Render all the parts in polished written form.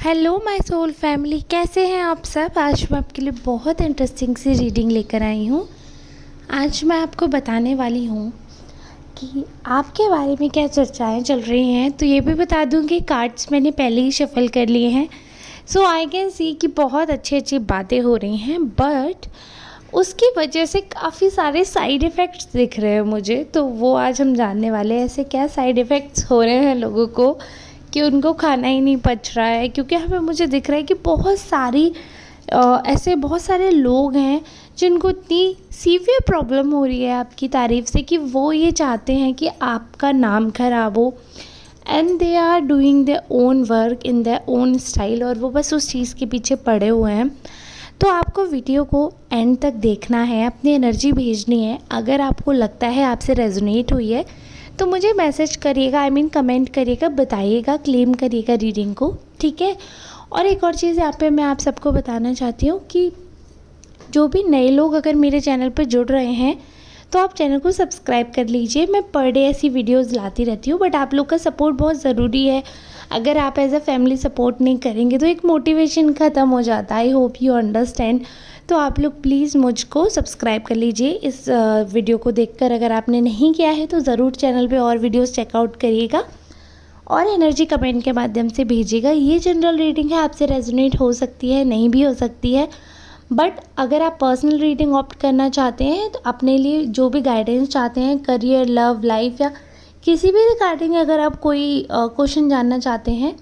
Hello my soul family, कैसे हैं आप सब। आज मैं आपके लिए बहुत इंटरेस्टिंग सी रीडिंग लेकर आई हूँ। आज मैं आपको बताने वाली हूँ कि आपके बारे में क्या चर्चाएं चल रही हैं। तो ये भी बता दूँ कि कार्ड्स मैंने पहले ही शफल कर लिए हैं, सो आई कैन सी कि बहुत अच्छी अच्छी बातें हो रही हैं, बट उसकी वजह से काफ़ी सारे साइड इफ़ेक्ट्स दिख रहे हैं मुझे। तो वो आज हम जानने वाले हैं, ऐसे क्या साइड इफ़ेक्ट्स हो रहे हैं लोगों को कि उनको खाना ही नहीं पच रहा है। क्योंकि हमें मुझे दिख रहा है कि ऐसे बहुत सारे लोग हैं जिनको इतनी सीवियर प्रॉब्लम हो रही है आपकी तारीफ़ से कि वो ये चाहते हैं कि आपका नाम खराब हो, and they are doing their own work in their own style, और वो बस उस चीज़ के पीछे पड़े हुए हैं। तो आपको वीडियो को एंड तक देखना है, अपनी एनर्जी भेजनी है। अगर आपको लगता है आपसे रेजोनेट हुई है तो मुझे मैसेज करिएगा, कमेंट करिएगा, बताइएगा, क्लेम करिएगा रीडिंग को, ठीक है। और एक और चीज़ यहाँ पे मैं आप सबको बताना चाहती हूँ कि जो भी नए लोग अगर मेरे चैनल पर जुड़ रहे हैं तो आप चैनल को सब्सक्राइब कर लीजिए। मैं पर डे ऐसी वीडियोस लाती रहती हूँ, बट आप लोग का सपोर्ट बहुत ज़रूरी है। अगर आप एज अ फैमिली सपोर्ट नहीं करेंगे तो एक मोटिवेशन ख़त्म हो जाता है। I hope you understand. तो आप लोग प्लीज़ मुझको सब्सक्राइब कर लीजिए इस वीडियो को देखकर। अगर आपने नहीं किया है तो ज़रूर चैनल पे और वीडियोस चेकआउट करिएगा और एनर्जी कमेंट के माध्यम से भेजिएगा। ये जनरल रीडिंग है, आपसे रेजोनेट हो सकती है, नहीं भी हो सकती है, बट अगर आप पर्सनल रीडिंग ऑप्ट करना चाहते हैं तो अपने लिए जो भी गाइडेंस चाहते हैं, करियर, लव लाइफ या किसी भी रिगार्डिंग अगर आप कोई क्वेश्चन जानना चाहते हैं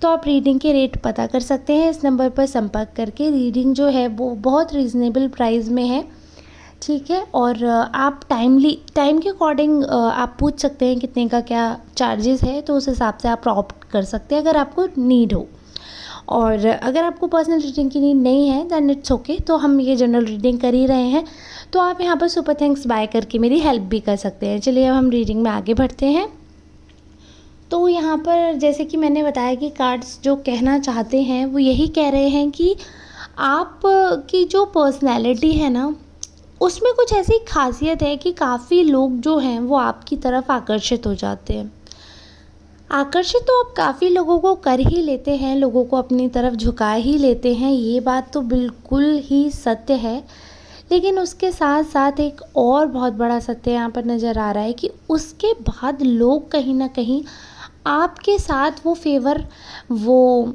तो आप रीडिंग के रेट पता कर सकते हैं इस नंबर पर संपर्क करके। रीडिंग जो है वो बहुत रीज़नेबल प्राइस में है, ठीक है। और आप टाइम के अकॉर्डिंग आप पूछ सकते हैं कितने का क्या चार्जेस है, तो उस हिसाब से आप ऑप्ट कर सकते हैं अगर आपको नीड हो। और अगर आपको पर्सनल रीडिंग की नीड नहीं है दैन इट्स ओके, तो हम ये जनरल रीडिंग कर ही रहे हैं, तो आप यहाँ पर सुपर थैंक्स बाय करके मेरी हेल्प भी कर सकते हैं। चलिए अब हम रीडिंग में आगे बढ़ते हैं। तो यहाँ पर जैसे कि मैंने बताया कि कार्ड्स जो कहना चाहते हैं वो यही कह रहे हैं कि आप की जो पर्सनैलिटी है ना, उसमें कुछ ऐसी खासियत है कि काफ़ी लोग जो हैं वो आपकी तरफ आकर्षित हो जाते हैं। आकर्षित तो आप काफ़ी लोगों को कर ही लेते हैं, लोगों को अपनी तरफ झुका ही लेते हैं, ये बात तो बिल्कुल ही सत्य है। लेकिन उसके साथ साथ एक और बहुत बड़ा सत्य यहाँ पर नज़र आ रहा है कि उसके बाद लोग कहीं ना कहीं आपके साथ वो फेवर वो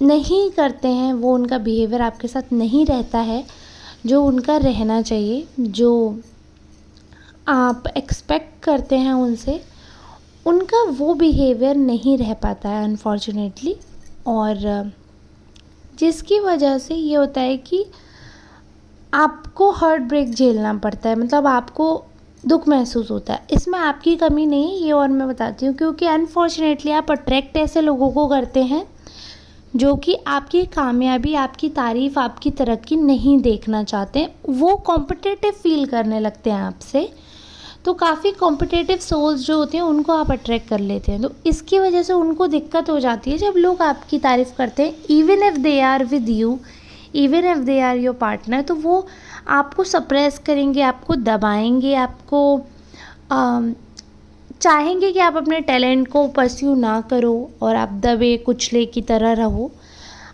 नहीं करते हैं, वो उनका बिहेवियर आपके साथ नहीं रहता है जो उनका रहना चाहिए, जो आप एक्सपेक्ट करते हैं उनसे, उनका वो बिहेवियर नहीं रह पाता है अनफॉर्चुनेटली। और जिसकी वजह से ये होता है कि आपको हार्ट ब्रेक झेलना पड़ता है, मतलब आपको दुख महसूस होता है। इसमें आपकी कमी नहीं है, ये और मैं बताती हूँ, क्योंकि अनफॉर्चुनेटली आप अट्रैक्ट ऐसे लोगों को करते हैं जो कि आपकी कामयाबी, आपकी तारीफ़, आपकी तरक्की नहीं देखना चाहते। वो कॉम्पिटिटिव फील करने लगते हैं आपसे, तो काफ़ी कॉम्पिटिटिव सोल्स जो होते हैं उनको आप अट्रैक्ट कर लेते हैं। तो इसकी वजह से उनको दिक्कत हो जाती है जब लोग आपकी तारीफ़ करते हैं, even if they are with you, even if they are your partner, तो वो आपको सप्रेस करेंगे, आपको दबाएंगे, आपको चाहेंगे कि आप अपने टैलेंट को परस्यू ना करो और आप दबे कुचले की तरह रहो।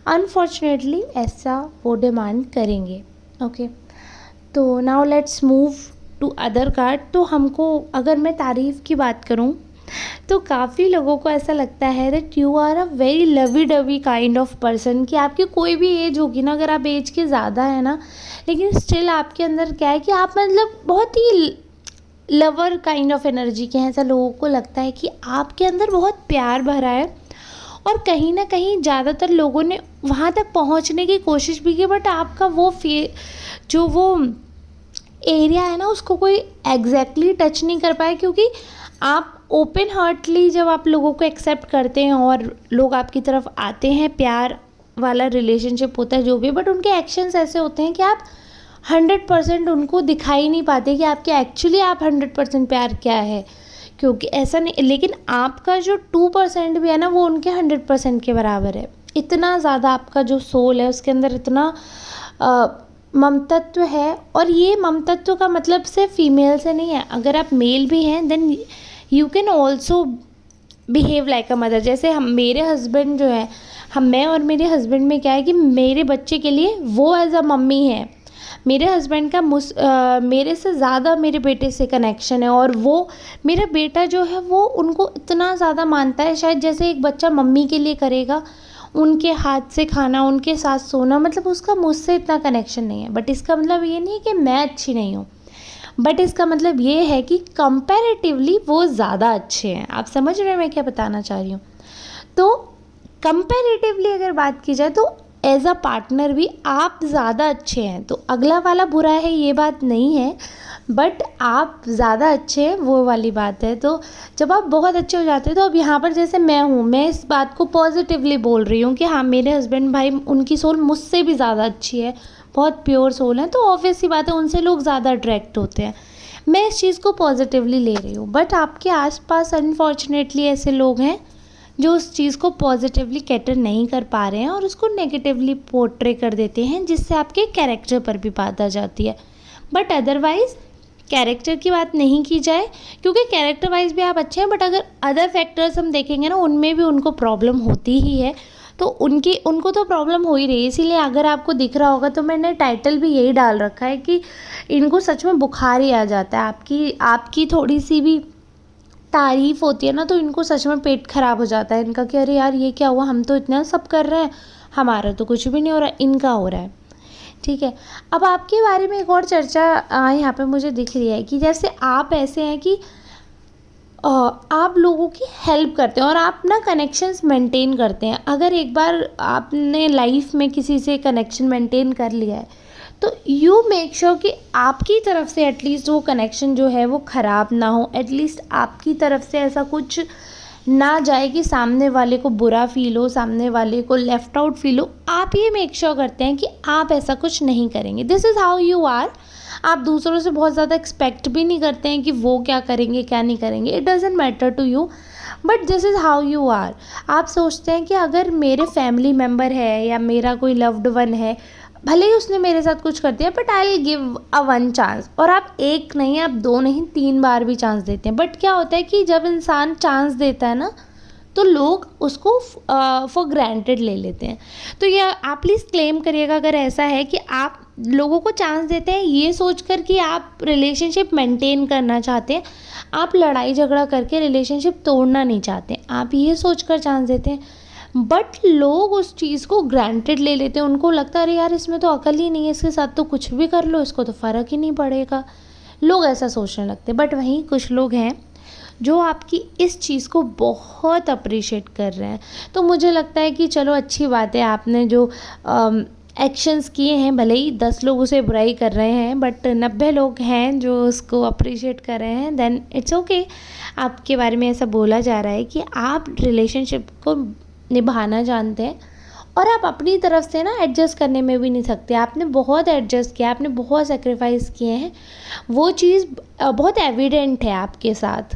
अनफॉर्चुनेटली ऐसा वो डिमांड करेंगे। ओके, तो now let's move to other card. तो हमको, अगर मैं तारीफ़ की बात करूं तो काफ़ी लोगों को ऐसा लगता है that you are a very lovey dovey kind of person, कि आपकी कोई भी एज होगी ना, अगर आप एज के ज़्यादा है ना, लेकिन स्टिल आपके अंदर क्या है कि आप मतलब बहुत ही लवर काइंड ऑफ एनर्जी के हैं। ऐसा लोगों को लगता है कि आपके अंदर बहुत प्यार भरा है, और कहीं ना कहीं ज़्यादातर लोगों ने वहाँ तक पहुँचने की कोशिश भी की, बट आपका जो वो एरिया है ना, उसको कोई एग्जैक्टली टच नहीं कर पाए, क्योंकि आप ओपन हार्टली जब आप लोगों को एक्सेप्ट करते हैं और लोग आपकी तरफ आते हैं, प्यार वाला रिलेशनशिप होता है जो भी, बट उनके एक्शंस ऐसे होते हैं कि आप 100% उनको दिखाई नहीं पाते कि आपके एक्चुअली आप 100% प्यार क्या है, क्योंकि ऐसा नहीं। लेकिन आपका जो 2% भी है ना, वो उनके 100% के बराबर है। इतना ज़्यादा आपका जो सोल है उसके अंदर इतना ममतत्व है। और ये ममतत्व का मतलब सिर्फ फीमेल से नहीं है, अगर आप मेल भी हैं then you can also behave like a mother. जैसे मेरे हस्बैंड जो है, मैं और मेरे हस्बैंड में क्या है कि मेरे बच्चे के लिए वो एज़ अ मम्मी है। मेरे हस्बैंड का मेरे से ज़्यादा मेरे बेटे से कनेक्शन है, और वो मेरा बेटा जो है वो उनको इतना ज़्यादा मानता है, शायद जैसे एक बच्चा मम्मी के लिए करेगा, उनके हाथ से खाना, उनके साथ सोना, मतलब उसका मुझसे इतना कनेक्शन नहीं है। बट इसका मतलब ये नहीं है कि मैं अच्छी नहीं हूँ, बट इसका मतलब ये है कि कंपैरेटिवली वो ज़्यादा अच्छे हैं। आप समझ रहे हैं मैं क्या बताना चाह रही हूँ? तो कंपैरेटिवली अगर बात की जाए तो एज अ पार्टनर भी आप ज़्यादा अच्छे हैं। तो अगला वाला बुरा है ये बात नहीं है, बट आप ज़्यादा अच्छे हैं वो वाली बात है। तो जब आप बहुत अच्छे हो जाते हैं, तो अब यहाँ पर जैसे मैं हूँ, मैं इस बात को पॉजिटिवली बोल रही हूँ कि हाँ, मेरे हस्बैंड भाई, उनकी सोल मुझसे भी ज़्यादा अच्छी है, बहुत प्योर सोल है, तो ऑब्वियस सी बात है उनसे लोग ज़्यादा अट्रैक्ट होते हैं। मैं इस चीज़ को पॉजिटिवली ले रही हूँ, बट आपके आसपास अनफॉर्चुनेटली ऐसे लोग हैं जो उस चीज़ को पॉजिटिवली कैटर नहीं कर पा रहे हैं और उसको नेगेटिवली पोर्ट्रे कर देते हैं, जिससे आपके कैरेक्टर पर भी बात आ जाती है। बट अदरवाइज़ कैरेक्टर की बात नहीं की जाए, क्योंकि कैरेक्टर वाइज भी आप अच्छे हैं, बट अगर अदर फैक्टर्स हम देखेंगे ना, उनमें भी उनको प्रॉब्लम होती ही है। तो उनको तो प्रॉब्लम हो ही रही है, इसीलिए अगर आपको दिख रहा होगा तो मैंने टाइटल भी यही डाल रखा है कि इनको सच में बुखार ही आ जाता है। आपकी थोड़ी सी भी तारीफ़ होती है ना, तो इनको सच में पेट खराब हो जाता है इनका कि अरे यार ये क्या हुआ, हम तो इतना सब कर रहे हैं, हमारा तो कुछ भी नहीं हो रहा, इनका हो रहा है। ठीक है, अब आपके बारे में एक और चर्चा यहाँ पे मुझे दिख रही है कि जैसे आप ऐसे हैं कि आप लोगों की हेल्प करते हैं और आप ना कनेक्शंस मेंटेन करते हैं। अगर एक बार आपने लाइफ में किसी से कनेक्शन मेंटेन कर लिया है, तो यू मेक श्योर कि आपकी तरफ से एटलीस्ट वो कनेक्शन जो है वो ख़राब ना हो, एटलीस्ट आपकी तरफ से ऐसा कुछ ना जाए कि सामने वाले को बुरा फील हो, सामने वाले को लेफ़्ट आउट फील हो। आप ये मेक श्योर करते हैं कि आप ऐसा कुछ नहीं करेंगे। This is how you are. आप दूसरों से बहुत ज़्यादा एक्सपेक्ट भी नहीं करते हैं कि वो क्या करेंगे क्या नहीं करेंगे, it doesn't matter to you, but this is how you are. आप सोचते हैं कि अगर मेरे फैमिली मेम्बर है या मेरा कोई लव्ड वन है, भले ही उसने मेरे साथ कुछ कर दिया, but I will give a one chance. और आप एक नहीं, आप दो नहीं, 3 बार भी चांस देते हैं। बट क्या होता है कि जब इंसान चांस देता है ना, तो लोग उसको फॉर ग्रांटेड ले लेते हैं। तो ये आप प्लीज़ क्लेम करिएगा अगर ऐसा है कि आप लोगों को चांस देते हैं ये सोचकर कि आप रिलेशनशिप मेंटेन करना चाहते हैं, आप लड़ाई झगड़ा करके रिलेशनशिप तोड़ना नहीं चाहते, आप ये सोचकर चांस देते हैं। बट लोग उस चीज़ को ग्रांटेड ले लेते हैं, उनको लगता है अरे यार इसमें तो अकल ही नहीं है, इसके साथ तो कुछ भी कर लो, इसको तो फ़र्क ही नहीं पड़ेगा। लोग ऐसा सोचने लगते हैं। बट वहीं कुछ लोग हैं जो आपकी इस चीज़ को बहुत अप्रिशिएट कर रहे हैं। तो मुझे लगता है कि चलो अच्छी बात है, आपने जो एक्शंस किए हैं, भले ही 10 लोग उसे बुराई कर रहे हैं, बट 90 लोग हैं जो उसको अप्रिशिएट कर रहे हैं, देन इट्स ओके। आपके बारे में ऐसा बोला जा रहा है कि आप रिलेशनशिप को निभाना जानते हैं और आप अपनी तरफ से ना एडजस्ट करने में भी नहीं सकते। आपने बहुत एडजस्ट किया, आपने बहुत सेक्रीफाइस किए हैं, वो चीज़ बहुत एविडेंट है आपके साथ।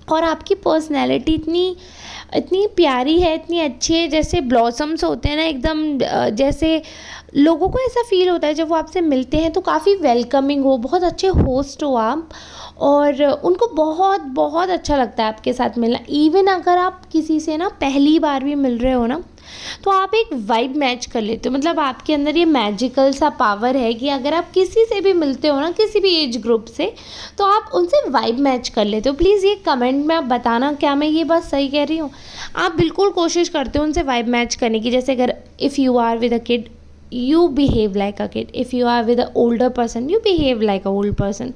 और आपकी पर्सनैलिटी इतनी प्यारी है, इतनी अच्छी है, जैसे ब्लॉसम्स होते हैं ना एकदम, जैसे लोगों को ऐसा फील होता है जब वो आपसे मिलते हैं तो काफ़ी वेलकमिंग हो, बहुत अच्छे होस्ट हो आप, और उनको बहुत बहुत अच्छा लगता है आपके साथ मिलना। इवन अगर आप किसी से ना पहली बार भी मिल रहे हो ना, तो आप एक वाइब मैच कर लेते हो। मतलब आपके अंदर ये मैजिकल सा पावर है कि अगर आप किसी से भी मिलते हो ना, किसी भी एज ग्रुप से, तो आप उनसे वाइब मैच कर लेते हो। प्लीज़ ये कमेंट में आप बताना क्या मैं ये बात सही कह रही हूँ। आप बिल्कुल कोशिश करते हो उनसे वाइब मैच करने की। जैसे अगर if you are with a kid, you behave like a kid, if you are with a older person, you behave like a old person.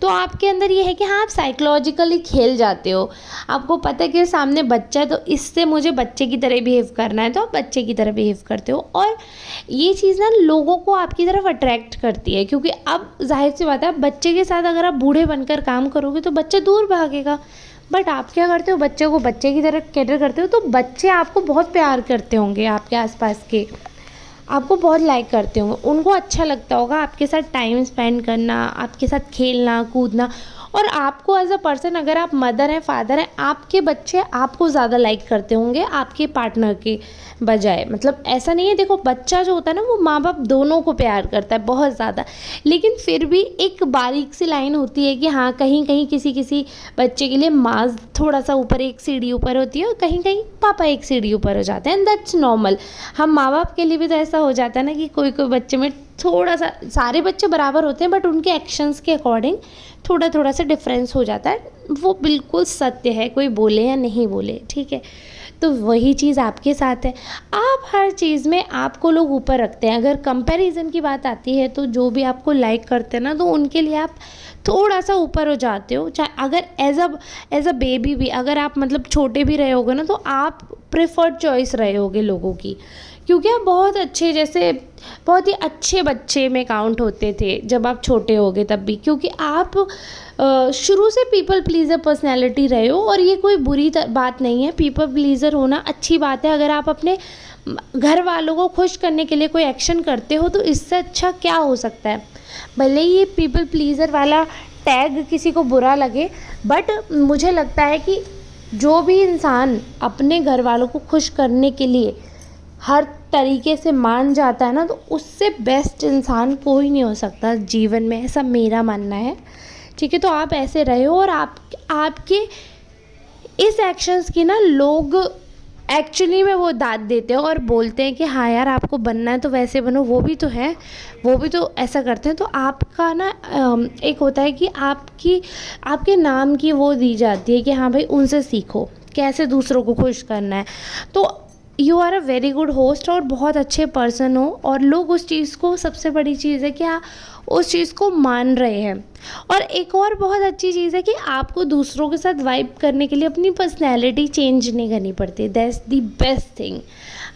तो आपके अंदर ये है कि हाँ, आप साइकोलॉजिकली खेल जाते हो। आपको पता है कि सामने बच्चा है, तो इससे मुझे बच्चे की तरह बिहेव करना है, तो आप बच्चे की तरह बिहेव करते हो। और ये चीज़ ना लोगों को आपकी तरफ अट्रैक्ट करती है, क्योंकि अब जाहिर सी बात है, बच्चे के साथ अगर आप बूढ़े बनकर काम करोगे तो बच्चा दूर भागेगा। बट आप क्या करते हो, बच्चे को बच्चे की तरह कैटर करते हो, तो बच्चे आपको बहुत प्यार करते होंगे, आपके आसपास के आपको बहुत लाइक करते होंगे, उनको अच्छा लगता होगा आपके साथ टाइम स्पेंड करना, आपके साथ खेलना कूदना। और आपको एज अ पर्सन, अगर आप मदर हैं, फादर हैं, आपके बच्चे आपको ज़्यादा लाइक करते होंगे आपके पार्टनर के बजाय। मतलब ऐसा नहीं है, देखो बच्चा जो होता है ना वो माँ बाप दोनों को प्यार करता है बहुत ज़्यादा, लेकिन फिर भी एक बारीक सी लाइन होती है कि हाँ कहीं कहीं किसी किसी बच्चे के लिए माँ थोड़ा सा ऊपर, एक सीढ़ी ऊपर होती है, और कहीं कहीं पापा एक सीढ़ी ऊपर हो जाते हैं, एंड दैट्स नॉर्मल। हम माँ बाप के लिए भी तो ऐसा हो जाता है ना कि कोई कोई बच्चे में थोड़ा सा, सारे बच्चे बराबर होते हैं बट उनके एक्शंस के अकॉर्डिंग थोड़ा थोड़ा सा डिफरेंस हो जाता है। वो बिल्कुल सत्य है, कोई बोले या नहीं बोले, ठीक है। तो वही चीज़ आपके साथ है, आप हर चीज़ में आपको लोग ऊपर रखते हैं। अगर कंपैरिजन की बात आती है तो जो भी आपको लाइक करते हैं ना, तो उनके लिए आप थोड़ा सा ऊपर हो जाते हो। चाहे अगर एज अ बेबी भी अगर आप मतलब छोटे भी रहे होगे ना, तो आप प्रेफर्ड चॉइस रहे होगे लोगों की, क्योंकि आप बहुत अच्छे, जैसे बहुत ही अच्छे बच्चे में काउंट होते थे जब आप छोटे होगे तब भी, क्योंकि आप शुरू से पीपल प्लीज़र पर्सनैलिटी रहे हो। और ये कोई बुरी बात नहीं है, पीपल प्लीज़र होना अच्छी बात है। अगर आप अपने घर वालों को खुश करने के लिए कोई एक्शन करते हो तो इससे अच्छा क्या हो सकता है। भले ही ये पीपल प्लीज़र वाला टैग किसी को बुरा लगे, बट मुझे लगता है कि जो भी इंसान अपने घर वालों को खुश करने के लिए हर तरीके से मान जाता है ना, तो उससे बेस्ट इंसान कोई नहीं हो सकता जीवन में, ऐसा मेरा मानना है, ठीक है। तो आप ऐसे रहे हो, और आपके इस एक्शंस की ना लोग एक्चुअली में वो दाद देते हैं और बोलते हैं कि हाँ यार आपको बनना है तो वैसे बनो, वो भी तो है, वो भी तो ऐसा करते हैं। तो आपका ना एक होता है कि आपके नाम की वो दी जाती है कि हाँ भाई उनसे सीखो कैसे दूसरों को खुश करना है। तो you are a very good host और बहुत अच्छे पर्सन हो, और लोग उस चीज़ को, सबसे बड़ी चीज़ है कि आप उस चीज़ को मान रहे हैं। और एक और बहुत अच्छी चीज़ है कि आपको दूसरों के साथ वाइब करने के लिए अपनी पर्सनैलिटी चेंज नहीं करनी पड़ती। That's the best thing.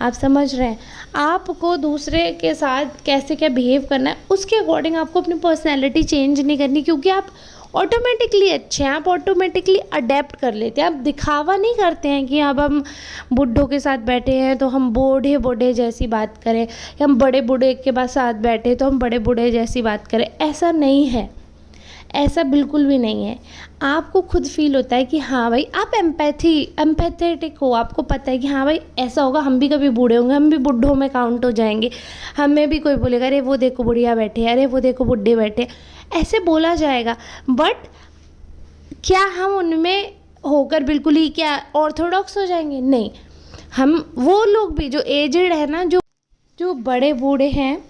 आप समझ रहे हैं, आपको दूसरे के साथ कैसे क्या बिहेव करना है उसके अकॉर्डिंग आपको अपनी पर्सनैलिटी चेंज नहीं करनी, क्योंकि आप ऑटोमेटिकली अच्छे हैं, आप ऑटोमेटिकली अडेप्ट कर लेते हैं। आप दिखावा नहीं करते हैं कि अब हम बुड्ढों के साथ बैठे हैं तो हम बूढ़े बूढ़े जैसी बात करें, या हम बड़े बूढ़े के पास साथ बैठे तो हम बड़े बूढ़े जैसी बात करें। ऐसा नहीं है, ऐसा बिल्कुल भी नहीं है। आपको खुद फील होता है कि हाँ भाई आप एम्पैथेटिक हो, आपको पता है कि हाँ भाई ऐसा होगा, हम भी कभी बूढ़े होंगे, हम भी बुढ़ों में काउंट हो जाएंगे, हमें भी कोई बोलेगा अरे वो देखो बुढ़िया बैठे, अरे वो देखो बुढ़े बैठे, ऐसे बोला जाएगा। बट क्या हम उनमें होकर बिल्कुल ही क्या ऑर्थोडॉक्स हो जाएंगे? नहीं। हम वो लोग भी जो एजेड है ना, जो बड़े बूढ़े हैं,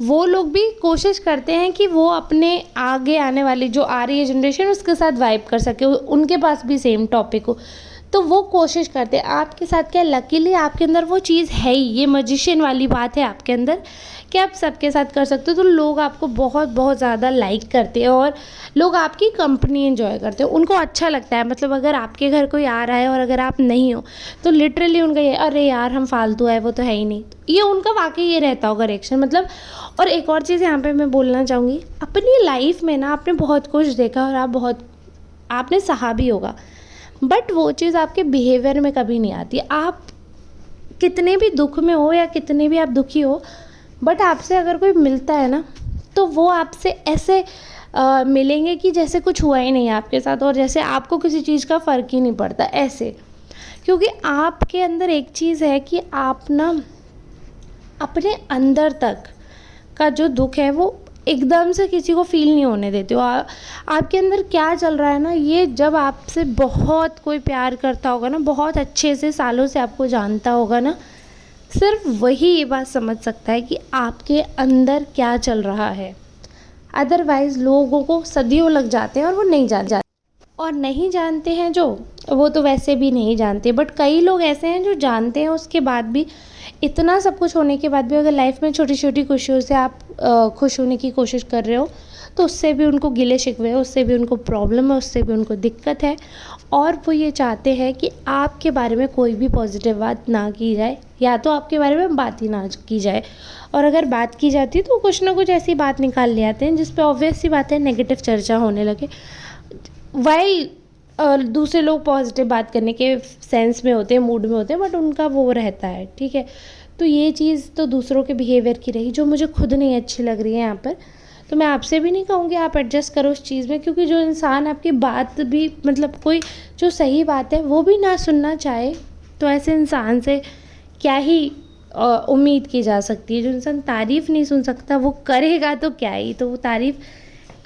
वो लोग भी कोशिश करते हैं कि वो अपने आगे आने वाली जो आ रही है जनरेशन उसके साथ वाइब कर सके, उनके पास भी सेम टॉपिक हो, तो वो कोशिश करते हैं। आपके साथ क्या लकीली आपके अंदर वो चीज़ है ही, ये मैजिशियन वाली बात है आपके अंदर कि आप सबके साथ कर सकते हो। तो लोग आपको बहुत बहुत ज़्यादा लाइक करते हैं और लोग आपकी कंपनी एंजॉय करते हैं, उनको अच्छा लगता है। मतलब अगर आपके घर कोई आ रहा है और अगर आप नहीं हो तो लिटरली उनका ये अरे यार हम फालतू है, वो तो है ही नहीं, ये उनका वाकई ये रहता होगा रिएक्शन। मतलब और एक और चीज़ यहाँ पे मैं बोलना चाहूँगी, अपनी लाइफ में ना आपने बहुत कुछ देखा और आपने सहा भी होगा, बट वो चीज़ आपके बिहेवियर में कभी नहीं आती। आप कितने भी दुख में हो या कितने भी आप दुखी हो, बट आपसे अगर कोई मिलता है ना तो वो आपसे ऐसे मिलेंगे कि जैसे कुछ हुआ ही नहीं आपके साथ, और जैसे आपको किसी चीज़ का फ़र्क ही नहीं पड़ता ऐसे। क्योंकि आपके अंदर एक चीज़ है कि आप ना अपने अंदर तक का जो दुख है वो एकदम से किसी को फील नहीं होने देते हो। आपके अंदर क्या चल रहा है ना, ये जब आपसे बहुत कोई प्यार करता होगा ना, बहुत अच्छे से सालों से आपको जानता होगा ना, सिर्फ वही ये बात समझ सकता है कि आपके अंदर क्या चल रहा है। अदरवाइज़ लोगों को सदियों लग जाते हैं और वो नहीं जाते, और नहीं जानते हैं जो, वो तो वैसे भी नहीं जानते। बट कई लोग ऐसे हैं जो जानते हैं, उसके बाद भी, इतना सब कुछ होने के बाद भी अगर लाइफ में छोटी छोटी खुशियों से आप खुश होने की कोशिश कर रहे हो तो उससे भी उनको गिले शिकवे है, उससे भी उनको प्रॉब्लम है, उससे भी उनको दिक्कत है, और वो ये चाहते हैं कि आपके बारे में कोई भी पॉजिटिव बात ना की जाए, या तो आपके बारे में बात ही ना की जाए, और अगर बात की जाती है तो कुछ ना कुछ ऐसी बात निकाल ले आते हैं जिस पे ऑब्वियस सी बात है नेगेटिव चर्चा होने लगे। वाइल दूसरे लोग पॉजिटिव बात करने के सेंस में होते हैं, मूड में होते हैं, बट उनका वो रहता है, ठीक है। तो ये चीज़ तो दूसरों के बिहेवियर की रही जो मुझे खुद नहीं अच्छी लग रही है यहाँ पर। तो मैं आपसे भी नहीं कहूँगी आप एडजस्ट करो उस चीज़ में, क्योंकि जो इंसान आपकी बात भी मतलब कोई जो सही बात है वो भी ना सुनना चाहे, तो ऐसे इंसान से क्या ही उम्मीद की जा सकती है। जो इंसान तारीफ़ नहीं सुन सकता वो करेगा तो क्या ही, तो वो तारीफ़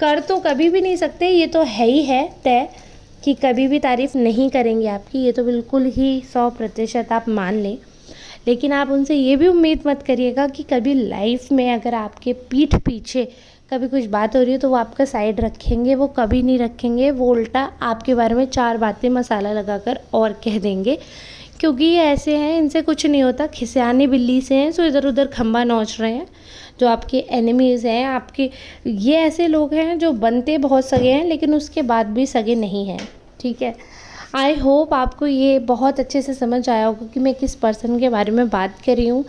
कर तो कभी भी नहीं सकते, ये तो है ही है तय कि कभी भी तारीफ़ नहीं करेंगे आपकी, ये तो बिल्कुल ही 100% आप मान लें। लेकिन आप उनसे ये भी उम्मीद मत करिएगा कि कभी लाइफ में अगर आपके पीठ पीछे कभी कुछ बात हो रही है तो वो आपका साइड रखेंगे, वो कभी नहीं रखेंगे। वो उल्टा आपके बारे में 4 बातें मसाला लगाकर और कह देंगे, क्योंकि ये ऐसे हैं, इनसे कुछ नहीं होता, खिसियानी बिल्ली से हैं, सो इधर उधर खंबा नोच रहे हैं। जो आपके एनिमीज़ हैं, आपके ये ऐसे लोग हैं जो बनते बहुत सगे हैं लेकिन उसके बाद भी सगे नहीं हैं, ठीक है। आई होप आपको ये बहुत अच्छे से समझ आया होगा कि मैं किस पर्सन के बारे में बात कर रही हूँ।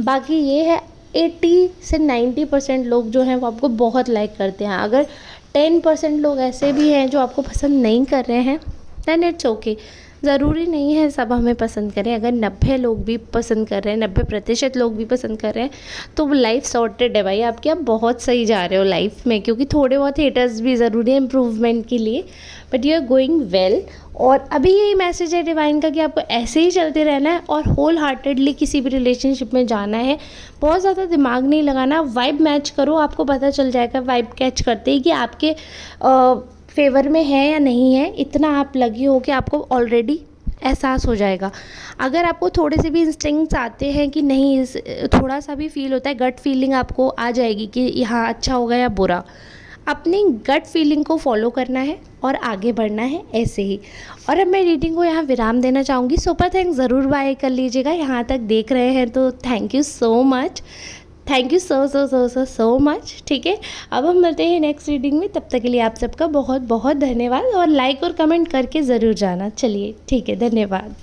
बाकी ये है 80 से 90% लोग जो हैं वो आपको बहुत लाइक करते हैं। अगर 10% लोग ऐसे भी हैं जो आपको पसंद नहीं कर रहे हैं, दैन इट्स ओके। ज़रूरी नहीं है सब हमें पसंद करें। अगर 90 लोग भी पसंद कर रहे हैं, 90% लोग भी पसंद कर रहे हैं, तो वो लाइफ सॉर्टेड है भाई आपकी, आप बहुत सही जा रहे हो लाइफ में। क्योंकि थोड़े बहुत हेटर्स भी ज़रूरी है इम्प्रूवमेंट के लिए, but you are going well. और अभी यही मैसेज है डिवाइन का कि आपको ऐसे ही चलते रहना है और होल हार्टेडली किसी भी रिलेशनशिप में जाना है। बहुत ज़्यादा दिमाग नहीं लगाना, वाइब मैच करो, आपको पता चल जाएगा वाइब कैच करते ही कि आपके फेवर में है या नहीं है। इतना आप लगी हो कि आपको ऑलरेडी एहसास हो जाएगा। अगर आपको थोड़े से भी इंस्टिंक्ट्स आते हैं कि नहीं, थोड़ा सा भी फील होता है, गट फीलिंग आपको आ जाएगी कि यहाँ अच्छा होगा या बुरा, अपनी गट फीलिंग को फॉलो करना है और आगे बढ़ना है ऐसे ही। और अब मैं रीडिंग को यहाँ विराम देना चाहूँगी। सुपर थैंक्स ज़रूर बाय कर लीजिएगा, यहाँ तक देख रहे हैं तो thank you so much, thank you so much, ठीक है। अब हम मिलते हैं नेक्स्ट रीडिंग में, तब तक के लिए आप सबका बहुत बहुत धन्यवाद। और लाइक और कमेंट करके ज़रूर जाना। चलिए ठीक है, धन्यवाद।